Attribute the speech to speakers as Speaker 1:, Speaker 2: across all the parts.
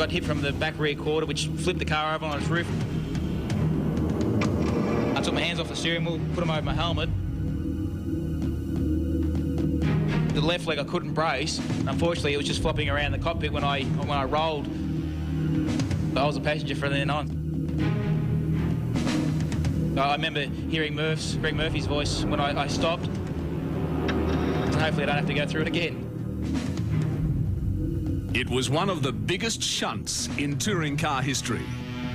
Speaker 1: got hit from the back rear quarter, which flipped the car over on its roof. I took my hands off the steering wheel, put them over my helmet. The left leg I couldn't brace. Unfortunately, it was just flopping around the cockpit when I rolled. But I was a passenger from then on. I remember hearing Greg Murphy's voice when I stopped. And hopefully I don't have to go through it again.
Speaker 2: It was one of the biggest shunts in touring car history.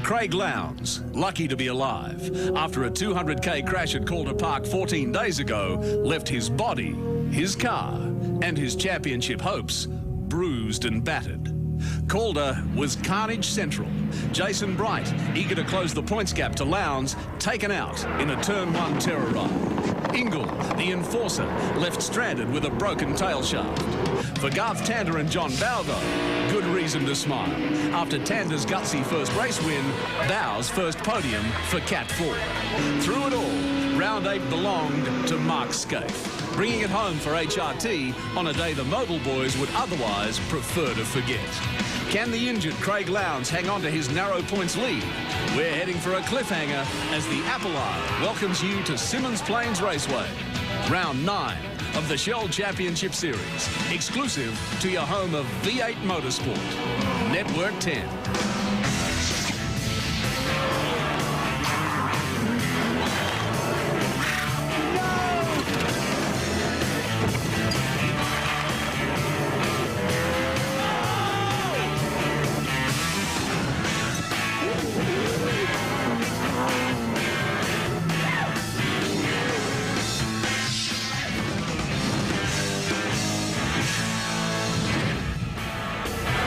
Speaker 2: Craig Lowndes, lucky to be alive, after a 200k crash at Calder Park 14 days ago, left his body, his car, and his championship hopes bruised and battered. Calder was carnage central. Jason Bright, eager to close the points gap to Lowndes, taken out in a Turn 1 terror ride. INGALL, the enforcer, left stranded with a broken tail shaft. For Garth Tander and John Bowe, though, good reason to smile. After Tander's gutsy first race win, Bowe's first podium for Cat 4. Through it all, round 8 belonged to Mark SKAIFE, bringing it home for HRT on a day the MOBIL boys would otherwise prefer to forget. Can the injured Craig Lowndes hang on to his narrow points lead? We're heading for a cliffhanger as the Apple Isle welcomes you to Symmons Plains Raceway. Round 9 of the Shell Championship Series, exclusive to your home of V8 Motorsport, Network 10.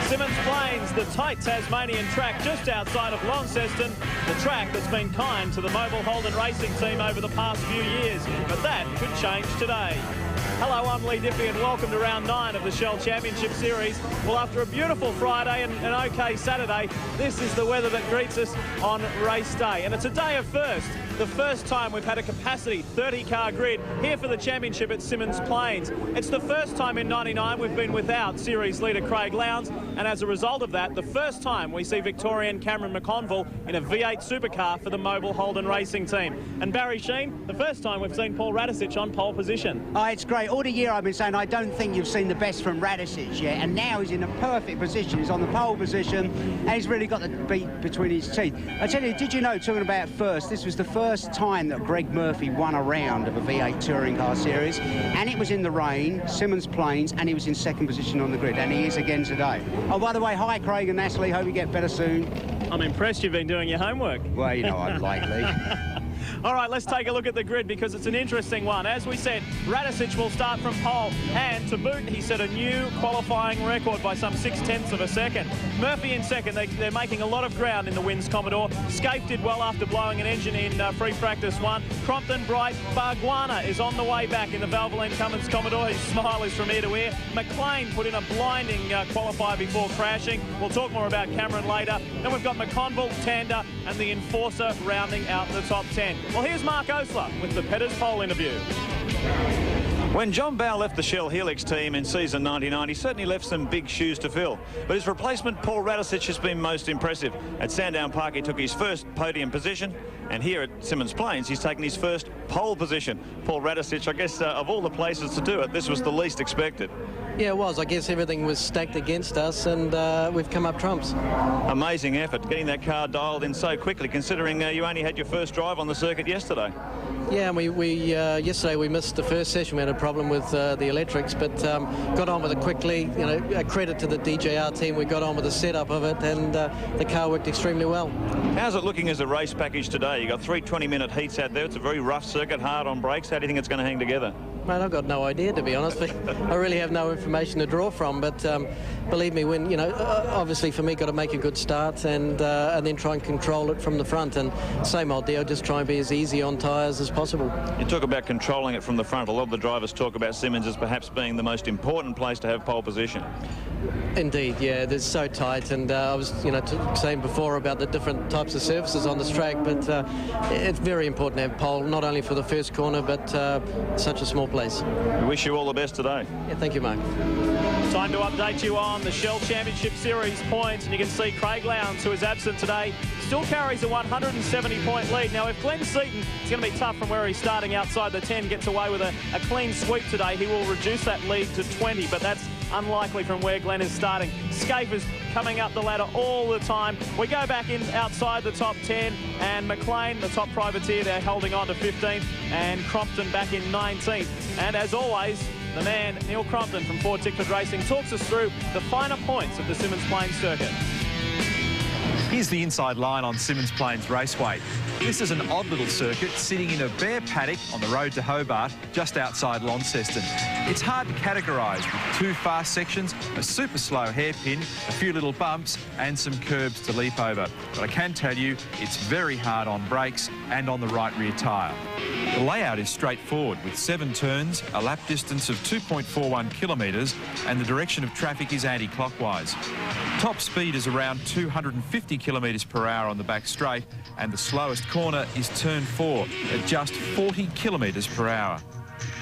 Speaker 3: Symmons Plains, the tight Tasmanian track just outside of Launceston, the track that's been kind to the MOBIL Holden racing team over the past few years, but that could change today. Hello, I'm Lee Diffie and welcome to round 9 of the Shell Championship Series. Well, after a beautiful Friday and an okay Saturday, this is the weather that greets us on race day. And it's a day of first. The first time we've had a capacity 30-car grid here for the championship at Symmons Plains. It's the first time in '99 we've been without series leader Craig Lowndes, and as a result of that, the first time we see Victorian Cameron McConville in a V8 supercar for the MOBIL Holden racing team. And Barry SHEENE, the first time we've seen Paul RADISICH on pole position.
Speaker 4: Oh, it's great. All the year I've been saying I don't think you've seen the best from RADISICH yet, and now he's in a perfect position. He's on the pole position, and he's really got the beat between his teeth. I tell you, did you know, talking about first, this was the first time that Greg Murphy won a round of a V8 touring car series, and it was in the rain, Symmons Plains, and he was in second position on the grid, and he is again today. Oh, by the way, hi Craig and Natalie, hope you get better soon.
Speaker 3: I'm impressed you've been doing your homework.
Speaker 4: Well, you know I'm likely.
Speaker 3: All right, let's take a look at the grid because it's an interesting one. As we said, RADISICH will start from pole, and to boot, he set a new qualifying record by some 0.6 of a second. Murphy in second. They're making a lot of ground in the WYNNS Commodore. SKAIFE did well after blowing an engine in free practice 1. CROMPTON, Bright, Bargwanna is on the way back in the Valvoline Cummins Commodore. His smile is from ear to ear. McLean put in a blinding qualifier before crashing. We'll talk more about Cameron later. Then we've got McConville, Tander, and the Enforcer rounding out the top 10. Well, here's Mark Osler with the Petters Pole interview. When John Bowe left the Shell Helix team in season 99, he certainly left some big shoes to fill. But his replacement, Paul RADISICH, has been most impressive. At Sandown Park, he took his first podium position, and here at Symmons Plains, he's taken his first pole position. Paul RADISICH, I guess, of all the places to do it, this was the least expected.
Speaker 5: Yeah, it was. I guess everything was stacked against us, and we've come up trumps.
Speaker 3: Amazing effort, getting that car dialed in so quickly, considering you only had your first drive on the circuit yesterday.
Speaker 5: Yeah, and yesterday we missed the first session. We had a problem with the electrics, but got on with it quickly. You know, a credit to the DJR team. We got on with the setup of it, and the car worked extremely well.
Speaker 3: How's it looking as a race package today? You got 3 20-minute heats out there. It's a very rough circuit, hard on brakes. How do you think it's going to hang together?
Speaker 5: Mate, I've got no idea, to be honest. I really have no information to draw from, but believe me, when, you know, obviously for me, got to make a good start and then try and control it from the front, and same old deal, just try and be as easy on tyres as possible.
Speaker 3: You talk about controlling it from the front. A lot of the drivers talk about Symmons as perhaps being the most important place to have pole position.
Speaker 5: Indeed, yeah, they're so tight, and I was, you know, saying before about the different types of surfaces on this track, but it's very important to have pole, not only for the first corner, but such a small place please.
Speaker 6: We wish you all the best today.
Speaker 5: Yeah, thank you, Mark.
Speaker 3: Time to update you on the Shell Championship Series points, and you can see Craig Lowndes, who is absent today, still carries a 170-point lead. Now, if Glenn Seaton, it's going to be tough from where he's starting outside the 10, gets away with a clean sweep today, he will reduce that lead to 20, but that's unlikely from where Glenn is starting. SKAIFE is coming up the ladder all the time. We go back in outside the top 10, and McLean, the top privateer, they're holding on to 15th, and CROMPTON back in 19th. And as always, the man, Neil Crompton from Ford Tickford Racing, talks us through the finer points of the Symmons Plains circuit.
Speaker 7: Here's the inside line on Symmons Plains Raceway. This is an odd little circuit sitting in a bare paddock on the road to Hobart, just outside Launceston. It's hard to categorise with 2 fast sections, a super slow hairpin, a few little bumps and some curbs to leap over. But I can tell you it's very hard on brakes and on the right rear tyre. The layout is straightforward with 7 turns, a lap distance of 2.41 kilometres and the direction of traffic is anti-clockwise. Top speed is around 250 kilometres per hour on the back straight and the slowest corner is turn 4 at just 40 kilometres per hour.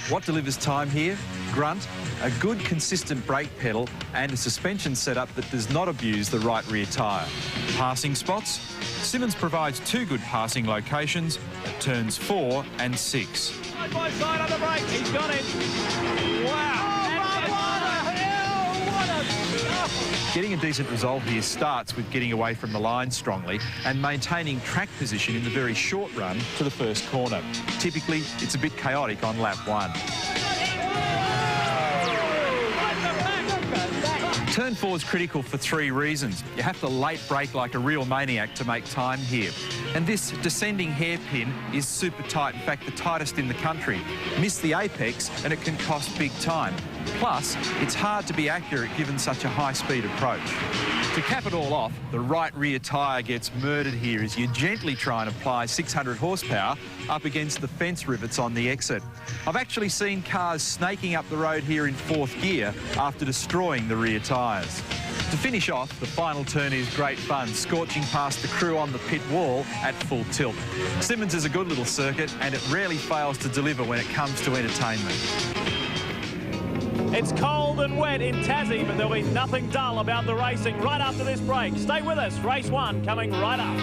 Speaker 7: What delivers time here? Grunt, a good consistent brake pedal and a suspension setup that does not abuse the right rear tyre. Passing spots? Symmons provides 2 good passing locations at turns 4 and 6.
Speaker 3: Side by side on the brakes, he's got it. Wow.
Speaker 7: Getting a decent result here starts with getting away from the line strongly and maintaining track position in the very short run to the first corner. Typically, it's a bit chaotic on lap 1. Turn 4 is critical for 3 reasons. You have to late brake like a real maniac to make time here. And this descending hairpin is super tight, in fact the tightest in the country. Miss the apex and it can cost big time. Plus, it's hard to be accurate given such a high-speed approach. To cap it all off, the right rear tyre gets murdered here as you gently try and apply 600 horsepower up against the fence rivets on the exit. I've actually seen cars snaking up the road here in 4th gear after destroying the rear tyres. To finish off, the final turn is great fun, scorching past the crew on the pit wall at full tilt. Symmons is a good little circuit and it rarely fails to deliver when it comes to entertainment.
Speaker 3: It's cold and wet in Tassie, but there'll be nothing dull about the racing right after this break. Stay with us. Race 1 coming right up.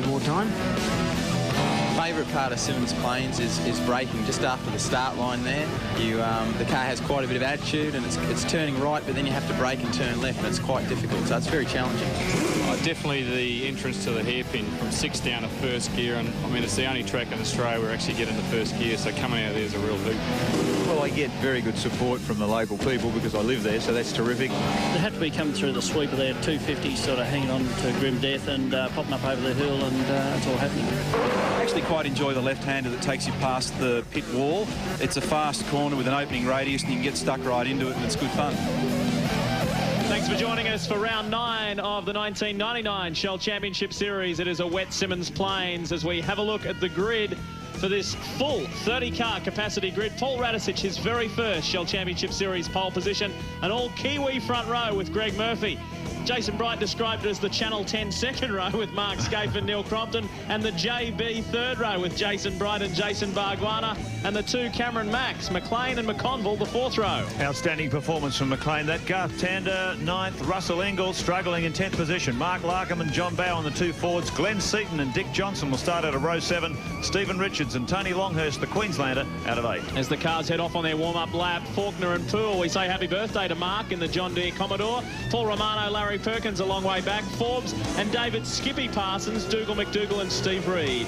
Speaker 4: More time.
Speaker 8: Favourite part of Symmons Plains is braking just after the start line there. The car has quite a bit of attitude and it's turning right, but then you have to brake and turn left, and it's quite difficult, so it's very challenging.
Speaker 9: Definitely the entrance to the hairpin from 6 down to 1st gear, and I mean it's the only track in Australia where actually get into 1st gear, so coming out there is a real hoop.
Speaker 6: Well, I get very good support from the local people because I live there, so that's terrific.
Speaker 10: They have to be coming through the sweeper there, 250, sort of hanging on to grim death and popping up over the hill, and it's all happening.
Speaker 11: I actually quite enjoy the left-hander that takes you past the pit wall. It's a fast corner with an opening radius and you can get stuck right into it and it's good fun.
Speaker 3: Thanks for joining us for round 9 of the 1999 Shell Championship Series. It is a wet Symmons Plains as we have a look at the grid for this full 30-car capacity grid. Paul Radisich, his very first Shell Championship Series pole position, an all-Kiwi front row with Greg Murphy. Jason Bright described it as the Channel 10 second row with Mark SKAIFE and Neil Crompton, and the JB third row with Jason Bright and Jason Barguana, and the 2 Cameron Macks, McLean and McConville, the 4th row.
Speaker 6: Outstanding performance from McLean. That Garth Tander, 9th. Russell Engel struggling in 10th position. Mark Larkham and John Bow on the 2 Fords. Glenn Seaton and Dick Johnson will start out of row 7. Stephen Richards and Tony Longhurst, the Queenslander, out of 8.
Speaker 3: As the cars head off on their warm-up lap, Faulkner and Poole, we say happy birthday to Mark in the John Deere Commodore. Paul Romano, Larry Perkins a long way back. Forbes and David Skippy Parsons, Dougal McDougall and Steve Reed.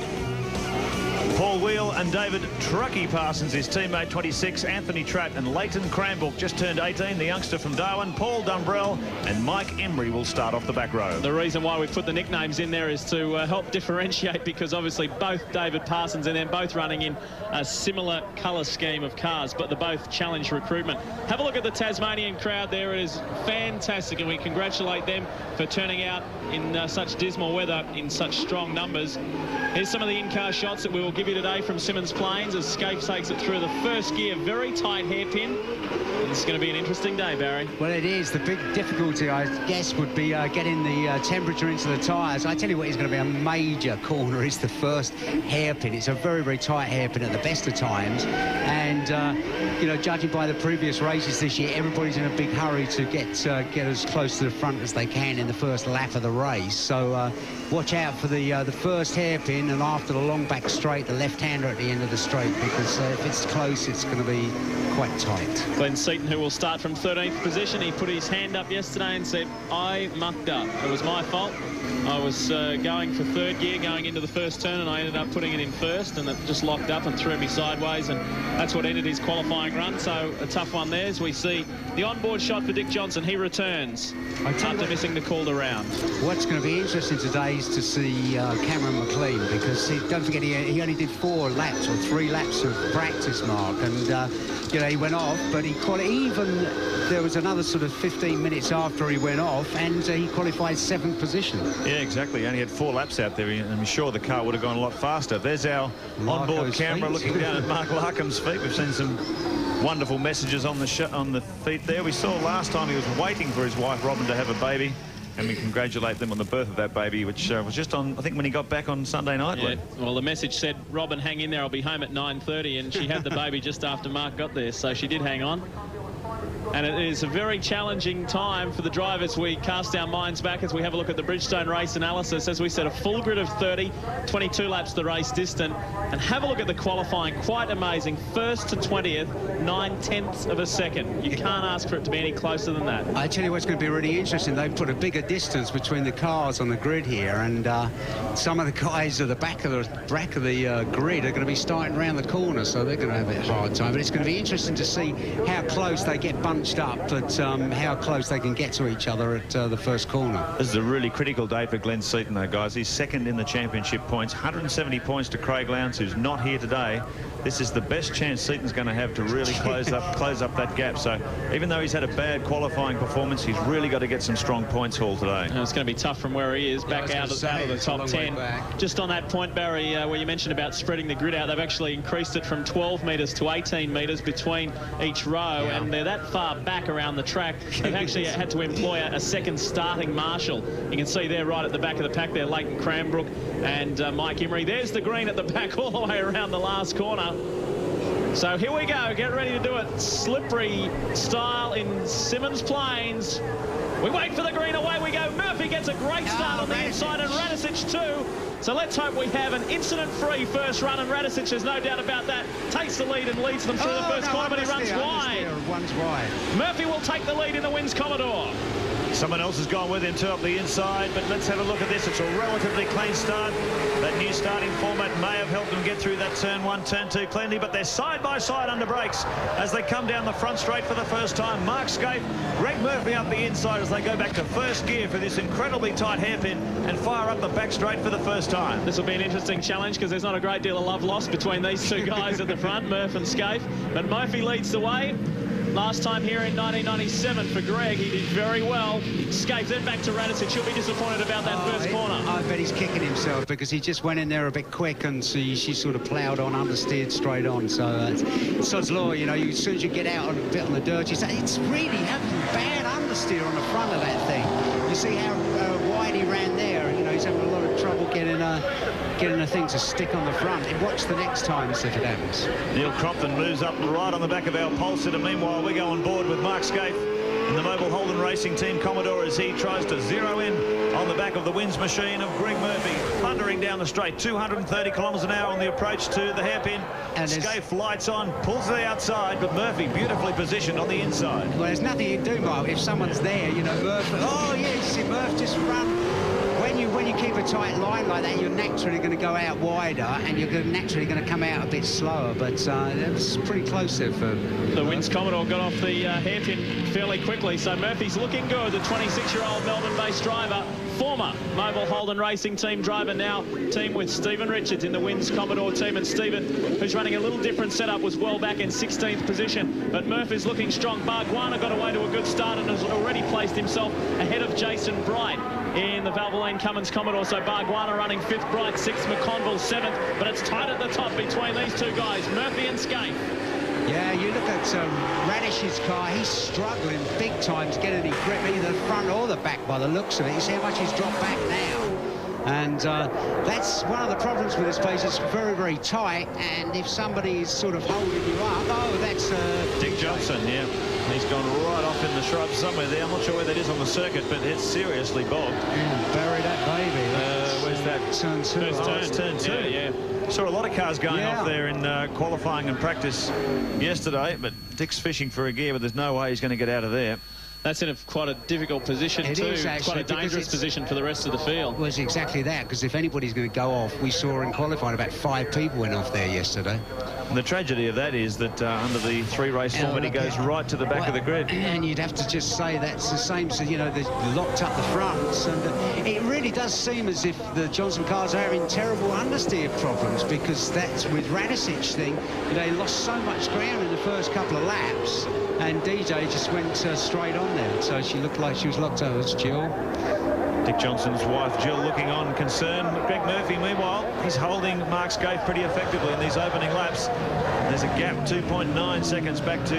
Speaker 6: Paul Wheel and David Truckee Parsons, his teammate 26, Anthony Tratt and Leighton Cranbrook just turned 18, the youngster from Darwin, Paul Dumbrell and Mike Emery will start off the back row.
Speaker 3: The reason why we put the nicknames in there is to help differentiate, because obviously both David Parsons and them both running in a similar colour scheme of cars, but they're both challenge recruitment. Have a look at the Tasmanian crowd there. It is fantastic, and we congratulate them for turning out in such dismal weather in such strong numbers. Here's some of the in-car shots that we will give you today from Symmons Plains as SKAIFE takes it through the first gear. Very tight hairpin. It's going to be an interesting day, Barry.
Speaker 4: Well, it is. The big difficulty, I guess, would be getting the temperature into the tyres. I tell you what is going to be a major corner is the first hairpin. It's a very, very tight hairpin at the best of times. And, you know, judging by the previous races this year, everybody's in a big hurry to get as close to the front as they can in the first lap of the race. So watch out for the first hairpin, and after the long back straight, the left-hander at the end of the straight, because if it's close, it's going to be quite tight.
Speaker 3: Glenn Seaton, who will start from 13th position, he put his hand up yesterday and said, I mucked up. It was my fault. I was going for third gear going into the first turn, and I ended up putting it in first, and it just locked up and threw me sideways, and that's what ended his qualifying run. So a tough one there as we see the onboard shot for Dick Johnson. He returns after missing the called around. What's
Speaker 4: going to be interesting today is to see Cameron McLean, because don't forget he only did 4 laps or 3 laps of practice, Mark, and you know, he went off, but even there was another sort of 15 minutes after he went off, and he qualified 7th position.
Speaker 6: Yeah, exactly. He only had 4 laps out there, and I'm sure the car would have gone a lot faster. There's our onboard camera looking down at Mark Larkham's feet. We've seen some wonderful messages on the feet there. We saw last time he was waiting for his wife Robin to have a baby, and we congratulate them on the birth of that baby, which was just on, I think, when he got back on Sunday night.
Speaker 3: Yeah. Well, the message said, Robin, hang in there, I'll be home at 9:30, and she had the baby just after Mark got there, so she did hang on. And it is a very challenging time for the drivers. We cast our minds back as we have a look at the Bridgestone race analysis. As we said, a full grid of 30, 22 laps the race distant. And have a look at the qualifying. Quite amazing. 1st to 20th, 9/10 of a second. You can't ask for it to be any closer than that.
Speaker 4: I tell you what's going to be really interesting. They've put a bigger distance between the cars on the grid here, and some of the guys at the back of the grid are going to be starting around the corner, so they're going to have a hard time. But it's going to be interesting to see how close they get bunched up, but how close they can get to each other at the first corner.
Speaker 6: This is a really critical day for Glenn Seaton, though, guys. He's 2nd in the championship points, 170 points to Craig Lowndes, who's not here today. This is the best chance Seaton's going to have to really close up that gap. So even though he's had a bad qualifying performance, he's really got to get some strong points haul today.
Speaker 3: It's going to be tough from where he is, back out of the top 10. Just on that point, Barry, where you mentioned about spreading the grid out, they've actually increased it from 12 metres to 18 metres between each row, and they're that far back around the track. They've actually had to employ a second starting marshal. You can see there right at the back of the pack there, Leighton Cranbrook and Mike Emery. There's the green at the back all the way around the last corner. So here we go, get ready to do it. Slippery style in Symmons Plains. We wait for the green, away we go. Murphy gets a great start on the inside, and Radisich too. So let's hope we have an incident-free first run, and Radisich, there's no doubt about that, takes the lead and leads them through the first corner, but he runs wide.
Speaker 4: Runs wide.
Speaker 3: Murphy will take the lead in the WYNNS Commodore.
Speaker 6: Someone else has gone with him too up the inside, but let's have a look at this. It's a relatively clean start. That new starting format may have helped them get through that turn 1, turn 2 cleanly, but they're side by side under brakes as they come down the front straight for the first time. Mark SKAIFE, Greg Murphy up the inside as they go back to first gear for this incredibly tight hairpin and fire up the back straight for the first time.
Speaker 3: This will be an interesting challenge because there's not a great deal of love lost between these two guys at the front, Murph and SKAIFE, but Murphy leads the way. Last time here in 1997 for Greg, he did very well. SKAIFE then back to Radisich. He'll be disappointed about that first corner.
Speaker 4: I bet he's kicking himself because he just went in there a bit quick, and she sort of ploughed on, understeered straight on. So it's Sod's Law, you know, as soon as you get out a bit on the dirt, it's really having bad understeer on the front of that thing. You see how wide he ran there. You know, he's having a lot of trouble getting a thing to stick on the front. And watch the next time, see if it happens.
Speaker 6: Neil Crompton moves up right on the back of our pole sitter. Meanwhile, we go on board with Mark SKAIFE in the MOBIL Holden Racing Team Commodore as he tries to zero in on the back of the WYNNS machine of Greg Murphy, thundering down the straight, 230 kilometres an hour on the approach to the hairpin. And SKAIFE lights on, pulls to the outside, but Murphy beautifully positioned on the inside.
Speaker 4: Well, there's nothing you can do, Mark. If someone's there, you know, Murphy. Oh, yeah, you see Murphy just run. When when you keep a tight line like that, you're naturally going to go out wider, and you're naturally going to come out a bit slower. But that was pretty close there for
Speaker 3: the WYNNS Commodore got off the hairpin fairly quickly. So Murphy's looking good. The 26-year-old Melbourne-based driver, former MOBIL Holden Racing Team driver, now team with Stephen Richards in the WYNNS Commodore team. And Stephen, who's running a little different setup, was well back in 16th position. But Murphy's looking strong. Bargwanna got away to a good start and has already placed himself ahead of Jason Bright in the Valvoline Cummins Commodore. So Bargwanna running 5th, Bright 6th, McConville 7th. But it's tight at the top between these two guys, Murphy and SKAIFE.
Speaker 4: Yeah, you look at Radish's car, he's struggling big time to get any grip, either the front or the back by the looks of it. You see how much he's dropped back now. And that's one of the problems with this place. It's very, very tight, and if somebody is sort of holding you up, oh, that's...
Speaker 6: Dick Johnson, yeah. He's gone right off in the shrubs somewhere there. I'm not sure where that is on the circuit, but it's seriously bogged.
Speaker 4: Bury that baby.
Speaker 6: Where's that?
Speaker 4: Turn 2.
Speaker 6: It's turn 2.
Speaker 3: Yeah.
Speaker 6: Saw a lot of cars going off there in qualifying and practice yesterday, but Dick's fishing for a gear, but there's no way he's going to get out of there.
Speaker 3: That's in quite a difficult position too.
Speaker 4: It is actually,
Speaker 3: quite a dangerous position for the rest of the field.
Speaker 4: Well, it's exactly that, because if anybody's going to go off, we saw in qualifying about 5 people went off there yesterday.
Speaker 6: And the tragedy of that is that under the 3-race format, he goes right to the back of the grid.
Speaker 4: And you'd have to just say that's the same, so, you know, they locked up the fronts, and it really does seem as if the Johnson cars are having terrible understeer problems, because that's with Radisich thing. They lost so much ground in the first couple of laps, and DJ just went straight on there, so she looked like she was locked over. It's Jill.
Speaker 6: Dick Johnson's wife, Jill, looking on concerned. Greg Murphy, meanwhile, he's holding Mark SKAIFE pretty effectively in these opening laps. There's a gap, 2.9 seconds back to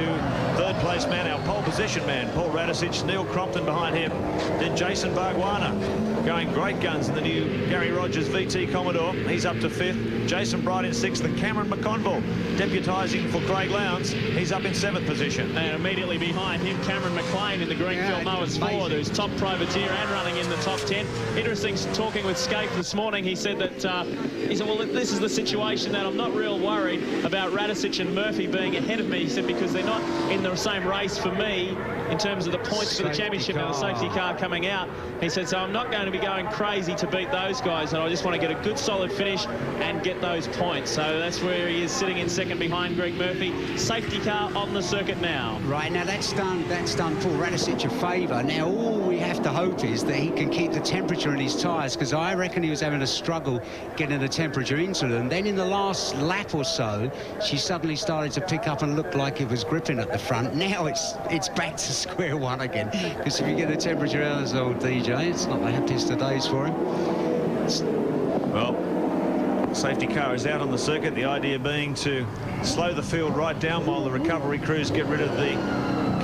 Speaker 6: third place man, our pole position man, Paul Radisich, Neil Crompton behind him. Then Jason Bargwanna going great guns in the new Gary Rogers VT Commodore. He's up to 5th. Jason Bright in 6th, and Cameron McConville deputising for Craig Lowndes. He's up in 7th position.
Speaker 3: And immediately behind him, Cameron McLean in the Greenfield Mowers Ford, who's top privateer and running in the top 10. Interesting, talking with SKAIFE this morning, he said that, well, this is the situation that I'm not real worried about Radisich and Murphy being ahead of me. He said, because they're not in the same race for me in terms of the points for the championship and the safety car coming out. He said, so I'm not going to be going crazy to beat those guys, and I just want to get a good solid finish and get those points. So that's where he is, sitting in second behind Greg Murphy. Safety car on the circuit now.
Speaker 4: Right, now that's done Paul Radisich a favour. Now all we have to hope is that he can keep the temperature in his tyres, because I reckon he was having a struggle getting the temperature into them. Then in the last lap or so, she suddenly started to pick up and look like it was gripping at the front. Now it's back to square one again, because if you get the temperature out of this old DJ, it's not the happiest of days for him.
Speaker 6: Well, safety car is out on the circuit, the idea being to slow the field right down while the recovery crews get rid of the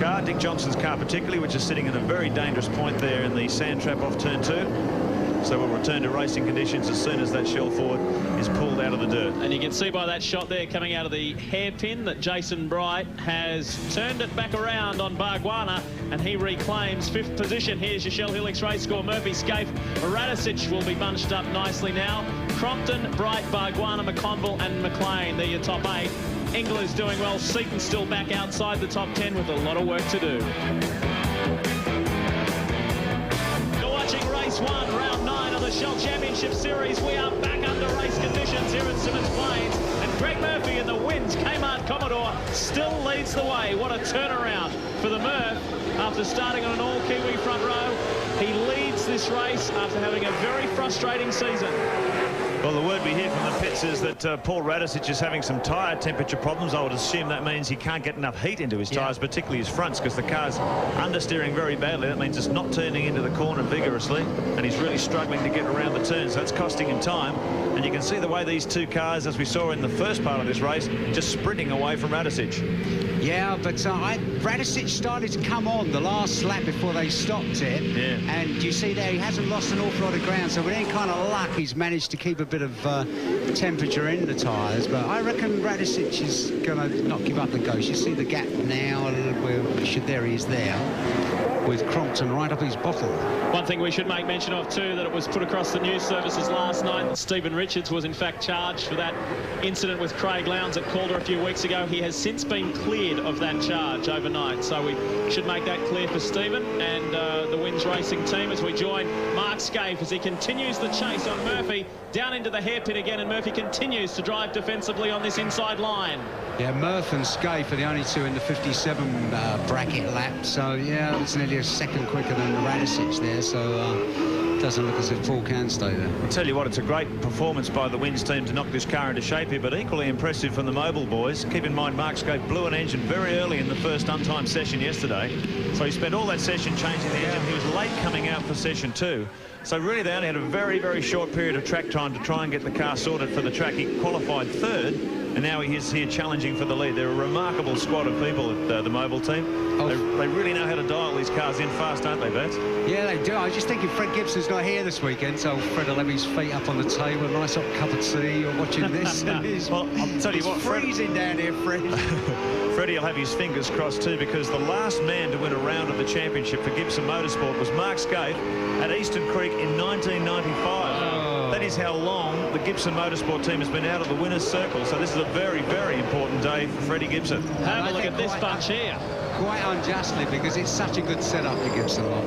Speaker 6: car, Dick Johnson's car particularly, which is sitting in a very dangerous point there in the sand trap off turn 2. So we'll return to racing conditions as soon as that shell Ford is pulled out of the dirt.
Speaker 3: And you can see by that shot there coming out of the hairpin that Jason Bright has turned it back around on Bargwanna, and he reclaims 5th position. Here's your Shell Helix race score. Murphy, SKAIFE, Radisich will be bunched up nicely now. Crompton, Bright, Bargwanna, McConville and McLean, they're your top 8. INGALL is doing well. Seaton's still back outside the top 10 with a lot of work to do. You're watching race 1, round 9 of the Shell Championship Series. We are back under race conditions here at Symmons Plains, and Greg Murphy in the WYNNS Kmart Commodore still leads the way. What a turnaround for the Murph after starting on an all-Kiwi front row. He leads this race after having a very frustrating season.
Speaker 6: Well, the word we hear from the pits is that Paul Radisich is having some tyre temperature problems. I would assume that means he can't get enough heat into his tyres, particularly his fronts, because the car's understeering very badly. That means it's not turning into the corner vigorously, and he's really struggling to get around the turns. So that's costing him time. And you can see the way these two cars, as we saw in the first part of this race, just sprinting away from Radisich.
Speaker 4: Yeah, but Radisich started to come on the last lap before they stopped it.
Speaker 6: Yeah.
Speaker 4: And you see there, he hasn't lost an awful lot of ground, so with any kind of luck, he's managed to keep a bit of temperature in the tyres. But I reckon Radisich is going to not give up the ghost. You see the gap now, there he is there. with Crompton right up his bottle.
Speaker 3: One thing we should make mention of too, that it was put across the news services last night that Stephen Richards was in fact charged for that incident with Craig Lowndes at Calder a few weeks ago. He has since been cleared of that charge overnight, so we should make that clear for Stephen and the WYNNS racing team as we join Mark SKAIFE as he continues the chase on Murphy down into the hairpin again, and Murphy continues to drive defensively on this inside line.
Speaker 4: Yeah, Murph and SKAIFE are the only two in the 57 bracket lap, so yeah, it's nearly a second quicker than the RADISICH there, so it doesn't look as if Paul can stay there.
Speaker 6: I'll tell you what, it's a great performance by the WYNNS team to knock this car into shape here, but equally impressive from the MOBIL boys. Keep in mind, Mark SKAIFE blew an engine very early in the first untimed session yesterday, so he spent all that session changing the engine. He was late coming out for session 2. So really they only had a very, very short period of track time to try and get the car sorted for the track. He qualified 3rd, and now he is here challenging for the lead. They're a remarkable squad of people at the MOBIL team. They really know how to dial these cars in fast, aren't they, Bats?
Speaker 4: Yeah, they do. I was just thinking Fred Gibson's not here this weekend, so Fred will have his feet up on the table, a nice hot cup of tea, or watching this.
Speaker 6: Well, I'll tell you what,
Speaker 4: freezing down here, Fred.
Speaker 6: Freddie will have his fingers crossed too, because the last man to win a round of the championship for Gibson Motorsport was Mark SKAIFE at Eastern Creek in 1995. That is how long the Gibson Motorsport team has been out of the winner's circle. So this is a very, very important day for Freddie Gibson.
Speaker 3: Have a look at this bunch here.
Speaker 4: Quite unjustly, because it's such a good setup for Gibson lot.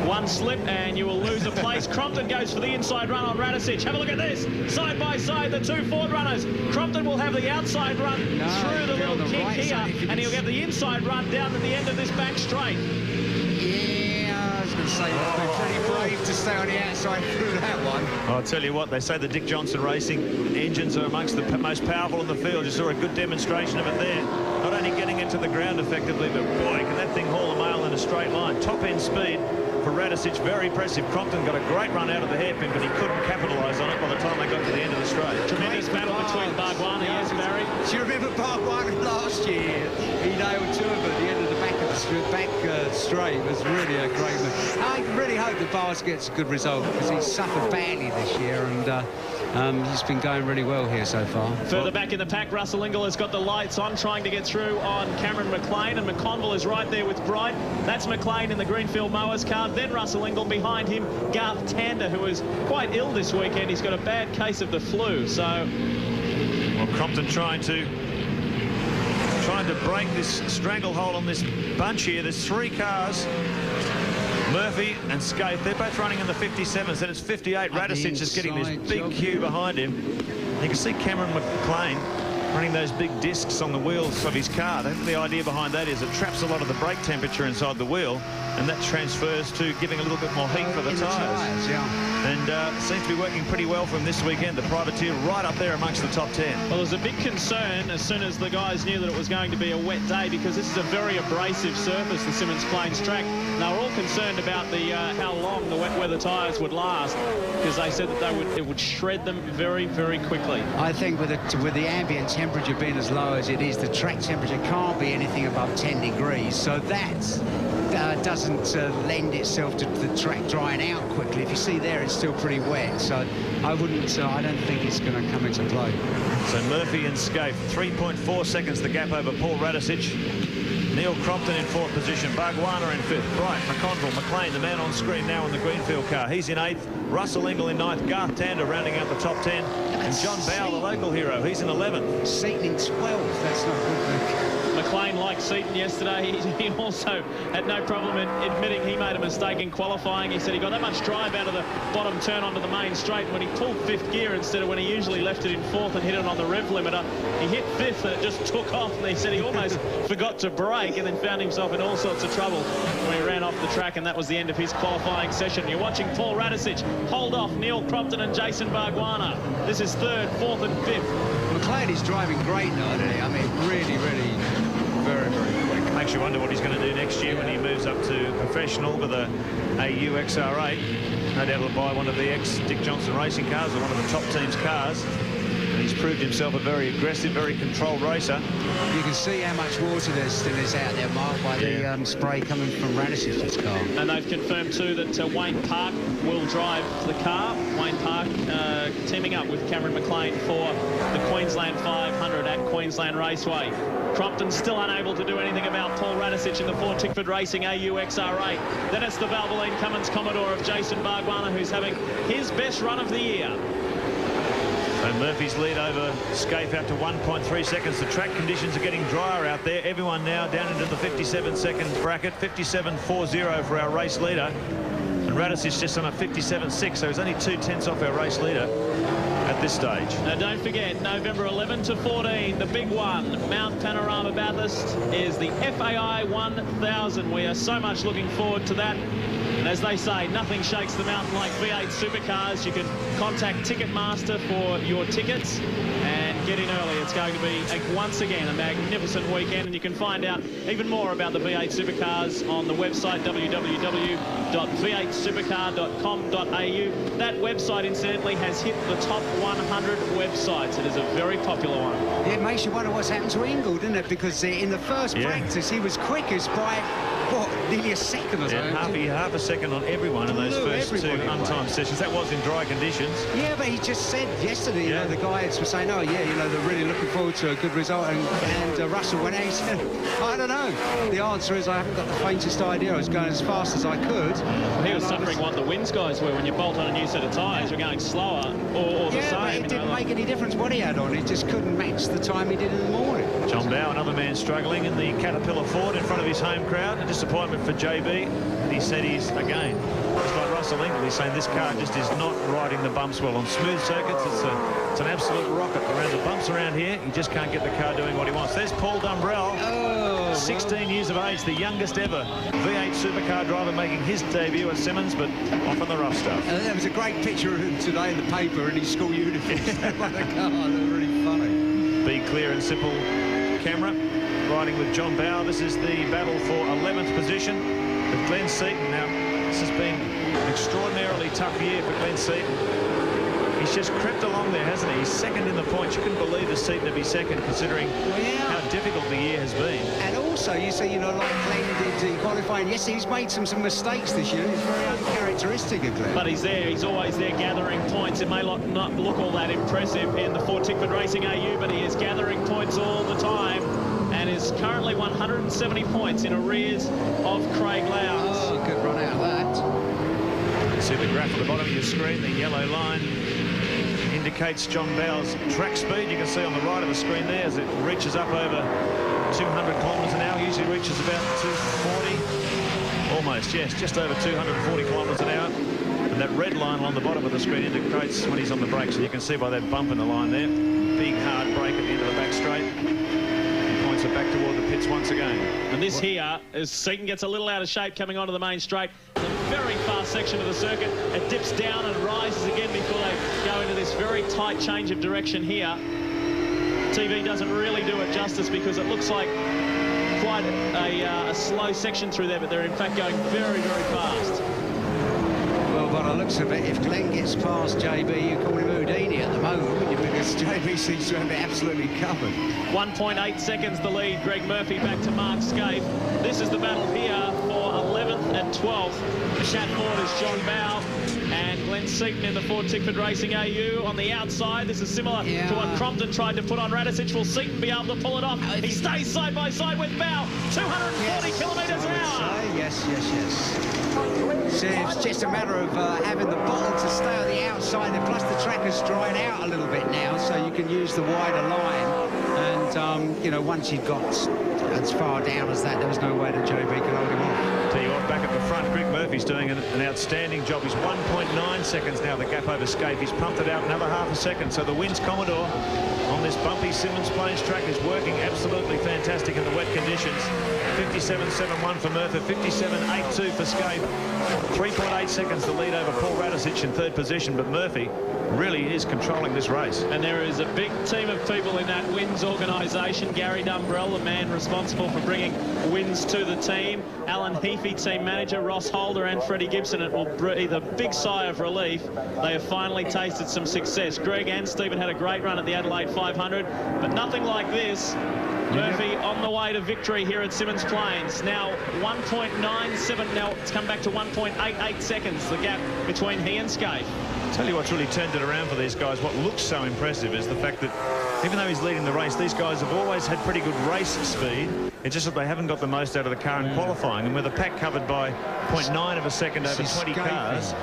Speaker 3: One slip and you will lose a place. Crompton goes for the inside run on RADISICH. Have a look at this. Side by side, the two Ford runners. Crompton will have the outside run through the little kick here, and he'll get the inside run down to the end of this back straight.
Speaker 4: Yeah, I was going to say, they're pretty brave to stay on the outside through that one.
Speaker 6: I'll tell you what, they say the Dick Johnson Racing engines are amongst the most powerful in the field. You saw a good demonstration of it there. Not only getting into the ground effectively, but boy, can that thing haul a mail in a straight line. Top end speed for RADISICH, very impressive. Crompton got a great run out of the hairpin, but he couldn't capitalise on it by the time they got to the end of the straight.
Speaker 3: Tremendous battle between Barguana, yes, Barry.
Speaker 4: Do you remember Barguana last year? He nailed 2 of them at the end of the back straight. It was really a great move. I really hope that Bars gets a good result, because he's suffered badly this year, and he's been going really well here so far.
Speaker 3: Further back in the pack, Russell Ingall has got the lights on, trying to get through on Cameron McLean, and McConville is right there with Bright. That's McLean in the Greenfield Mowers car. Then Russell Ingall behind him, Garth Tander, who is quite ill this weekend. He's got a bad case of the flu, so...
Speaker 6: Well, Crompton trying to break this stranglehold on this bunch here. There's 3 cars. Murphy and SKAIFE, they're both running in the 57s, and it's 58. RADISICH is getting this big queue behind him. You can see Cameron McLean running those big discs on the wheels of his car. The idea behind that is it traps a lot of the brake temperature inside the wheel, and that transfers to giving a little bit more heat for the tyres. And seems to be working pretty well for him this weekend. The privateer right up there amongst the top 10.
Speaker 3: Well, there's a big concern as soon as the guys knew that it was going to be a wet day, because this is a very abrasive surface, the Symmons Plains track. And they were all concerned about the how long the wet weather tyres would last, because they said that it would shred them very, very quickly.
Speaker 4: I think with the ambient temperature being as low as it is, the track temperature can't be anything above 10 degrees. So that doesn't lend itself to the track drying out quickly. If you see there, it's still pretty wet. So I don't think it's going to come into play.
Speaker 6: So Murphy and SKAIFE, 3.4 seconds the gap over Paul RADISICH. Neil Crompton in 4th position, Barguana in 5th, Bright, McConville, McLean, the man on screen now in the Greenfield car. He's in 8th, Russell Ingall in 9th, Garth Tander rounding out the top 10, and John Bowe, the local hero, he's in 11th.
Speaker 4: Seaton in 12th, that's not good.
Speaker 3: McLean, like Seaton yesterday, he also had no problem in admitting he made a mistake in qualifying. He said he got that much drive out of the bottom turn onto the main straight. When he pulled 5th gear instead of when he usually left it in 4th and hit it on the rev limiter, he hit 5th and it just took off. And he said he almost forgot to brake and then found himself in all sorts of trouble when he ran off the track, and that was the end of his qualifying session. You're watching Paul RADISICH hold off Neil Crompton and Jason Barguana. This is 3rd, 4th and 5th.
Speaker 4: McLean is driving great now, isn't he? I mean, really, really very, very quick.
Speaker 6: Makes you wonder what he's going to do next year when he moves up to professional with a AU XR8. No doubt he'll buy one of the ex-Dick Johnson racing cars or one of the top team's cars. And he's proved himself a very aggressive, very controlled racer.
Speaker 4: You can see how much water there still is out there, Mark, by the spray coming from Radisich's car.
Speaker 3: And they've confirmed too that Wayne Park will drive the car. Wayne Park teaming up with Cameron McLean for the Queensland 500 at Queensland Raceway. Crompton still unable to do anything about Paul Radisich in the Ford Tickford Racing AU XR8. Then it's the Valvoline Cummins Commodore of Jason Bargwanna, who's having his best run of the year.
Speaker 6: So Murphy's lead over SKAIFE out to 1.3 seconds. The track conditions are getting drier out there. Everyone now down into the 57-second bracket. 57.40 for our race leader. And Radisich just on a 57.6, so he's only 2/10 off our race leader at this stage.
Speaker 3: Now don't forget, November 11 to 14, the big one, Mount Panorama Bathurst, is the FAI 1000. We are so much looking forward to that. And as they say, nothing shakes the mountain like V8 Supercars. You can contact Ticketmaster for your tickets and get in early. It's going to be, once again, a magnificent weekend. And you can find out even more about the V8 Supercars on the website www.v8supercar.com.au. That website, incidentally, has hit the top 100 websites. It is a very popular one.
Speaker 4: It makes you wonder what's happened to INGALL, doesn't it? Because in the first practice, he was quickest by, what, nearly a second or something?
Speaker 6: Half a second on everyone in those first two untimed sessions. That was in dry conditions.
Speaker 4: Yeah, but he just said yesterday, you know, the guys were saying, oh, yeah, you know, they're really looking forward to a good result. And Russell went out, he said, I don't know. The answer is I haven't got the faintest idea. I was going as fast as I could.
Speaker 3: He was suffering what the WYNNS guys were. When you bolt on a new set of tyres, you're going slower or the same.
Speaker 4: But it didn't make any difference what he had on. He just couldn't match the time he did in the morning.
Speaker 6: John Bow, another man struggling in the Caterpillar Ford in front of his home crowd. A disappointment for JB. And he said he's, again, just like Russell Ingall, he's saying this car just is not riding the bumps well. On smooth circuits, it's an absolute rocket. Around the bumps around here, he just can't get the car doing what he wants. There's Paul Dumbrell, 16 years of age, the youngest ever V8 supercar driver making his debut at Symmons, but off on the rough stuff.
Speaker 4: There was a great picture of him today in the paper in his school uniform. By the car, they're really funny.
Speaker 6: Be clear and simple camera, riding with John Bow. This is the battle for 11th position with Glenn Seaton. Now, this has been an extraordinarily tough year for Glenn Seaton. He's just crept along there, hasn't he? He's second in the points. You couldn't believe the Seaton to be second, considering how difficult the year has been.
Speaker 4: And also, you see, you know, like Glenn did in qualifying, yes, he's made some mistakes this year. It's very uncharacteristic of Glenn.
Speaker 3: But he's there. He's always there gathering points. It may not look all that impressive in the Ford Tickford Racing AU, but he is gathering points all the time and is currently 170 points in arrears of Craig Lowndes.
Speaker 4: Oh, good run out of that.
Speaker 6: You see the graph at the bottom of your screen, the yellow line indicates John Bow's track speed. You can see on the right of the screen there as it reaches up over 200 kilometres an hour. Usually reaches about 240. Almost, yes, just over 240 kilometres an hour. And that red line along the bottom of the screen indicates when he's on the brakes. And you can see by that bump in the line there, big hard brake at the end of the back straight. He points it back toward the pits once again.
Speaker 3: And this here, as Seaton gets a little out of shape coming onto the main straight, it's a very fast section of the circuit. It dips down and rises again before they go into this very tight change of direction here. TV doesn't really do it justice because it looks like quite a slow section through there, but they're in fact going very, very fast.
Speaker 4: Well, by the looks of it, if Glenn gets past JB, you call him Houdini at the moment, wouldn't you? Because JB seems to have it absolutely covered.
Speaker 3: 1.8 seconds the lead. Greg Murphy back to Mark SKAIFE. This is the battle here for 11th and 12th. The Shat Ford is John Bow and Glenn Seaton in the Ford Tickford Racing AU. On the outside, this is similar to what Crompton tried to put on Radisich. Will Seaton be able to pull it off? He stays side by side with Bow. 240 kilometres an hour.
Speaker 4: Yes, yes, yes. So it's just a matter of having the bottle to stay on the outside, and plus the track has dried out a little bit now, so you can use the wider line. And, you know, once you've got as far down as that, there was no way that JB could hold him off.
Speaker 6: Tell you what, back at the front, Greg Murphy's doing an outstanding job. He's 1.9 seconds now, the gap over SKAIFE. He's pumped it out another half a second. So the WYNNS Commodore on this bumpy Symmons Plains track is working absolutely fantastic in the wet conditions. 57.71 for Murphy, 57.82 for SKAIFE. 3.8 seconds the lead over Paul Radisich in third position, but Murphy really is controlling this race.
Speaker 3: And there is a big team of people in that WYNNS organisation. Gary Dumbrell, the man responsible for bringing WYNNS to the team. Alan Heafy, team manager. Ross Holden. Calder and Freddie Gibson, it will breathe a big sigh of relief. They have finally tasted some success. Greg and Stephen had a great run at the Adelaide 500, but nothing like this. Murphy on the way to victory here at Symmons Plains. Now 1.97. Now it's come back to 1.88 seconds, the gap between he and SKAIFE.
Speaker 6: Tell you what's really turned it around for these guys. What looks so impressive is the fact that even though he's leading the race, these guys have always had pretty good race speed. It's just that they haven't got the most out of the car in qualifying. And with a pack covered by 0.9 of a second over 20 cars,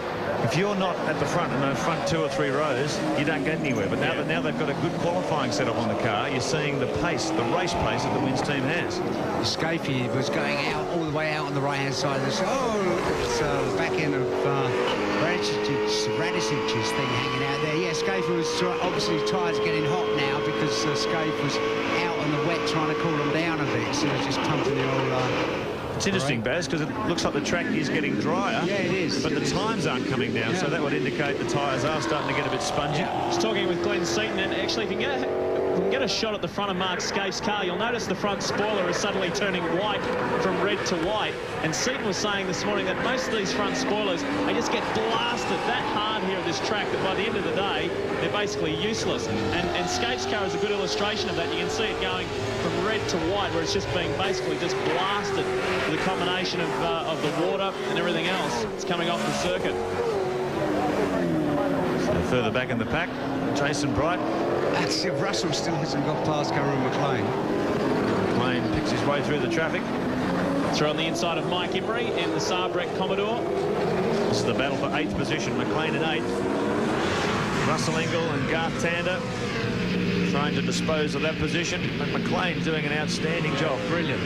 Speaker 6: if you're not at the front in the front 2 or 3 rows, you don't get anywhere. But now that they've got a good qualifying setup on the car, you're seeing the pace, the race pace that the WYNNS team has.
Speaker 4: SKAIFE was going out all the way out on the right-hand side of this. Oh, it's the back end of Radisich's thing hanging out there. Yeah, SKAIFE was obviously tyres getting hot now because SKAIFE was out on the wet trying to cool them down a bit. So they're just pumping the old...
Speaker 6: It's interesting, Baz, because it looks like the track is getting drier.
Speaker 4: Yeah, it is.
Speaker 6: But the times aren't coming down, so that would indicate the tyres are starting to get a bit spongy.
Speaker 3: I was talking with Glenn Seaton, and actually, if you can get a shot at the front of Mark SKAIFE's car, you'll notice the front spoiler is suddenly turning white from red to white. And Seaton was saying this morning that most of these front spoilers, they just get blasted that hard here at this track that by the end of the day, they're basically useless. And SKAIFE's car is a good illustration of that. You can see it going from red to white, where it's just being basically just blasted with a combination of the water and everything else. It's coming off the circuit.
Speaker 6: So further back in the pack, Jason Bright.
Speaker 4: That's if Russell still hasn't got past Cameron McLean.
Speaker 6: McLean picks his way through the traffic.
Speaker 3: Through on the inside of Mike Imbrie in the Sabrek Commodore.
Speaker 6: This is the battle for 8th position. McLean in 8th. Russell Ingall and Garth Tander trying to dispose of that position. But McLean doing an outstanding job. Brilliant.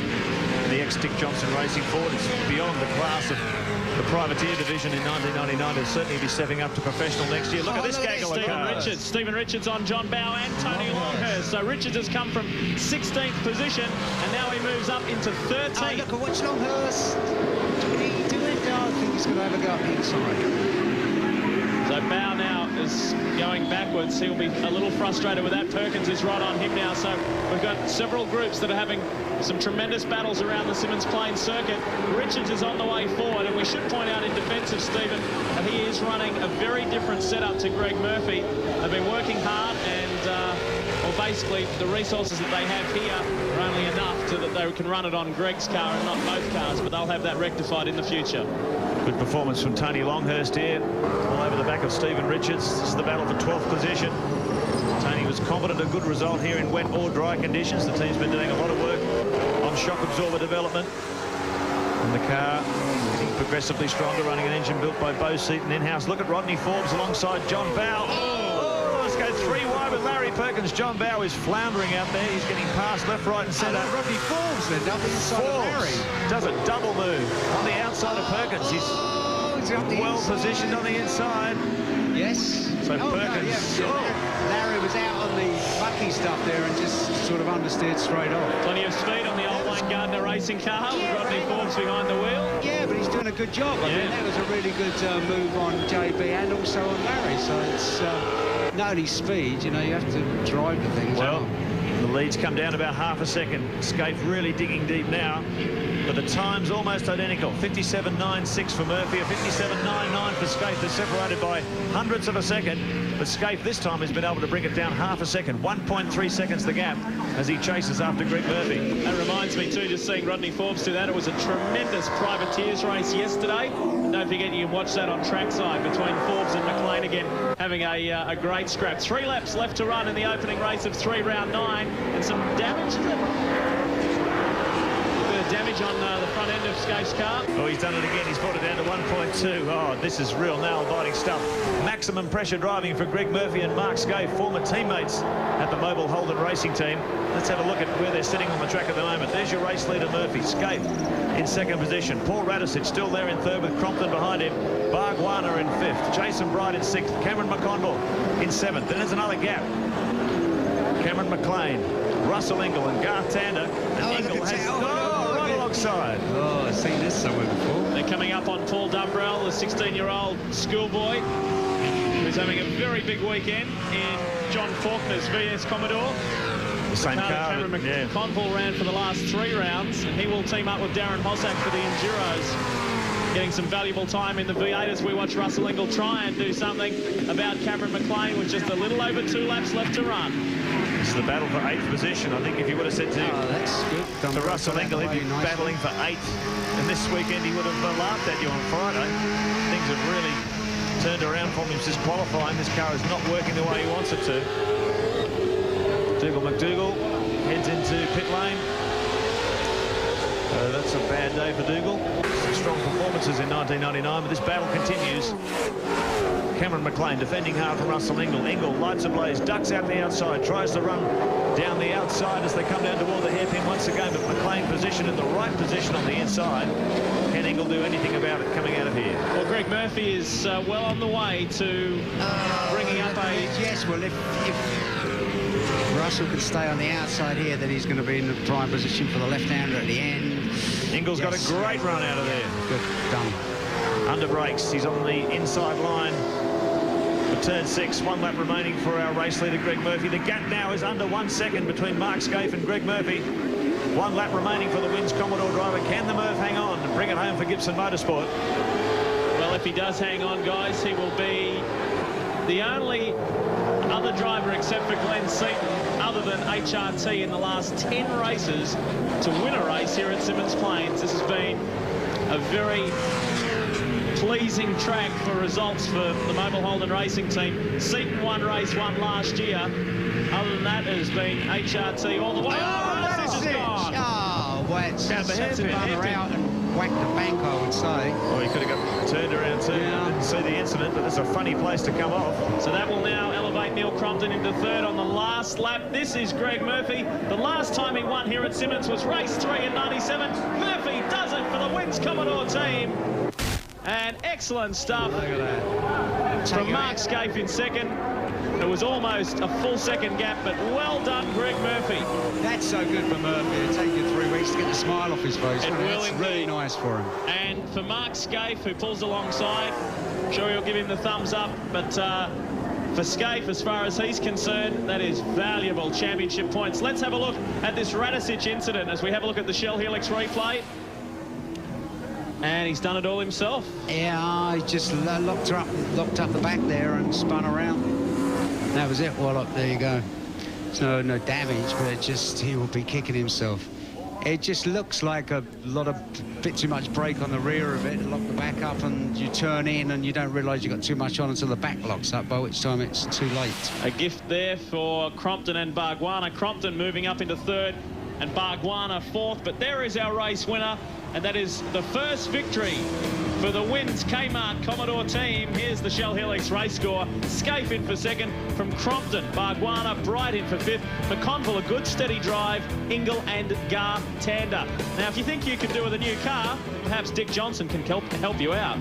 Speaker 6: The ex-Dick Johnson Racing Ford is beyond the class of the privateer division in 1999. He'll certainly be stepping up to professional next year. Look at this gaggle of cars.
Speaker 3: Stephen Richards on John Bowe and Tony Longhurst. So Richards has come from 16th position, and now he moves up into 13th.
Speaker 4: Oh, look at what's Longhurst. What are you doing? I think he's going to have a go up the inside.
Speaker 3: So Bowe now is going backwards. He'll be a little frustrated with that. Perkins is right on him now. So we've got several groups that are having some tremendous battles around the Symmons Plains circuit. Richards is on the way forward, and we should point out in defence of Stephen that he is running a very different setup to Greg Murphy. They've been working hard, and well, basically the resources that they have here are only enough so that they can run it on Greg's car and not both cars, but they'll have that rectified in the future.
Speaker 6: Good performance from Tony Longhurst here, all over the back of Stephen Richards. This is the battle for 12th position. Tony was confident a good result here in wet or dry conditions. The team's been doing a lot of work on shock absorber development. And the car getting progressively stronger, running an engine built by Bo Seaton in-house. Look at Rodney Forbes alongside John Bowe. Oh, let's go 3 wide with Larry Perkins. John Bowe is floundering out there. He's getting past left, right and centre.
Speaker 4: Rodney Forbes then, up inside of Larry.
Speaker 6: Does a double move on the outside of Perkins. He's well positioned on the inside.
Speaker 4: Yes.
Speaker 6: So Perkins.
Speaker 4: No, Larry was out on the bucky stuff there and just sort of understeered straight off.
Speaker 3: Plenty of speed on the old Wayne Gardner racing car with Rodney Forbes behind the wheel.
Speaker 4: Yeah, but he's doing a good job. I mean, that was a really good move on JB and also on Larry. So it's not only speed, you know, you have to drive the thing.
Speaker 6: Well, the leads come down about half a second. SKAIFE really digging deep now. But the time's almost identical. 57.96 for Murphy, a 57.99 for SKAIFE. They're separated by hundredths of a second. But SKAIFE this time has been able to bring it down half a second. 1.3 seconds the gap as he chases after Greg Murphy.
Speaker 3: That reminds me too, just seeing Rodney Forbes do that. It was a tremendous privateers race yesterday. And don't forget you can watch that on trackside between Forbes and McLean again, having a great scrap. 3 laps left to run in the opening race of 3 round 9. And some damage to it. Damage on the front end of SKAIFE's car.
Speaker 6: Oh, he's done it again. He's brought it down to 1.2. Oh, this is real nail-biting stuff. Maximum pressure driving for Greg Murphy and Mark SKAIFE, former teammates at the MOBIL HOLDEN racing team. Let's have a look at where they're sitting on the track at the moment. There's your race leader, Murphy. SKAIFE in 2nd position. Paul Radisich still there in 3rd with CROMPTON behind him. Bargwana in 5th. Jason Bright in 6th. Cameron McConville in 7th. Then there's another gap. Cameron McLean, Russell Ingall and Garth Tander. And Ingall has... Alongside.
Speaker 4: Oh, I've seen this somewhere before.
Speaker 3: They're coming up on Paul Dumbrell, the 16-year-old schoolboy who's having a very big weekend in John Faulkner's VS Commodore.
Speaker 6: The same car.
Speaker 3: Cameron McConville, ran for the last 3 rounds, and he will team up with Darren Hossack for the Enduros. getting some valuable time in the V8 as we watch Russell Ingall try and do something about Cameron McLean with just a little over 2 laps left to run.
Speaker 6: This is the battle for 8th position. I think if you would have said to Russell Ingall, he'd be battling for 8th, and this weekend he would have laughed at you on Friday. Things have really turned around for him since qualifying. This car is not working the way he wants it to. McDougall heads into pit lane. That's a bad day for Dougal. Some strong performances in 1999, but this battle continues. Cameron McLean defending hard from Russell Ingall. Ingall lights ablaze, ducks out the outside, tries to run down the outside as they come down toward the hairpin once again, but McLean positioned in the right position on the inside. Can Ingall do anything about it coming out of here?
Speaker 3: Well, Greg Murphy is well on the way to bringing up a...
Speaker 4: Yes, well, if Russell could stay on the outside here, then he's going to be in the prime position for the left-hander at the end.
Speaker 6: Ingall's got a great run out of there.
Speaker 4: Good, done.
Speaker 6: Under brakes, he's on the inside line for turn 6. 1 lap remaining for our race leader, Greg Murphy. The gap now is under 1 second between Mark SKAIFE and Greg Murphy. 1 lap remaining for the WYNNS Commodore driver. Can the Murph hang on and bring it home for Gibson Motorsport?
Speaker 3: Well, if he does hang on, guys, he will be the only other driver except for Glenn Seaton, other than HRT, in the last 10 races to win a race here at Symmons Plains. This has been a very pleasing track for results for the MOBIL Holden racing team. Seaton won race 1 last year. Other than that, it has been HRT all the way.
Speaker 4: That's it. Oh, well, it's
Speaker 6: out
Speaker 4: and whacked the bank, I would say.
Speaker 6: Well, he could have got turned around too. I didn't see the incident, but it's a funny place to come off.
Speaker 3: So that will now elevate Neil Crompton into 3rd on the last lap. This is Greg Murphy. The last time he won here at Symmons was race 3 in '97. Murphy does it for the WYNNS Commodore team. And excellent stuff from Mark SKAIFE in 2nd. It was almost a full second gap, but well done, Greg Murphy.
Speaker 4: That's so good for Murphy. It'll take you 3 weeks to get the smile off his face.
Speaker 3: It will
Speaker 4: That's
Speaker 3: indeed.
Speaker 4: Really nice for him.
Speaker 3: And for Mark SKAIFE, who pulls alongside, I'm sure he'll give him the thumbs up, but for SKAIFE, as far as he's concerned, that is valuable championship points. Let's have a look at this RADISICH incident as we have a look at the Shell Helix replay. And he's done it all himself.
Speaker 4: Yeah, he just locked up the back there and spun around. That was it. Well, look, there you go. So no damage, but it just, he will be kicking himself. It just looks like a bit too much brake on the rear of it, lock the back up, and you turn in and you don't realise you've got too much on until the back locks up, by which time it's too late.
Speaker 3: A gift there for Crompton and Bargwanna. Crompton moving up into 3rd and Bargwanna 4th, but there is our race winner, and that is the first victory for the WYNNS Kmart Commodore team. Here's the Shell Helix race score. SKAIFE in for 2nd from Crompton. Bargwanna Bright in for 5th. McConville, a good steady drive. Ingall and Gar Tander. Now, if you think you could do with a new car, perhaps Dick Johnson can help you out.